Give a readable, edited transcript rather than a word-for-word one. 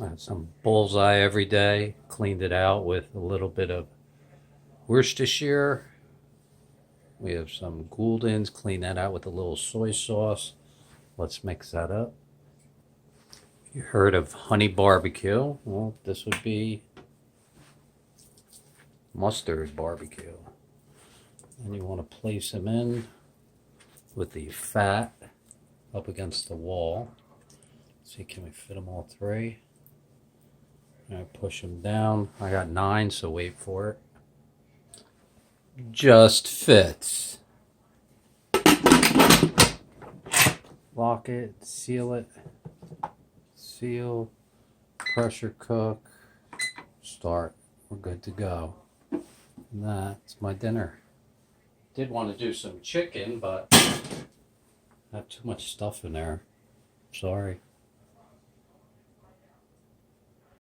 I have some bullseye every day. Cleaned it out with a little bit of Worcestershire. We have some Gouldens. Clean that out with a little soy sauce. Let's mix that up. You heard of honey barbecue? Well, this would be mustard barbecue. And you want to place them in with the fat up against the wall. Let's see, can we fit them all three? I push them down. I got 9, so wait for it. Just fits. Lock it, seal it, seal, pressure cook, start. We're good to go. And that's my dinner. Did want to do some chicken, but I have too much stuff in there. Sorry.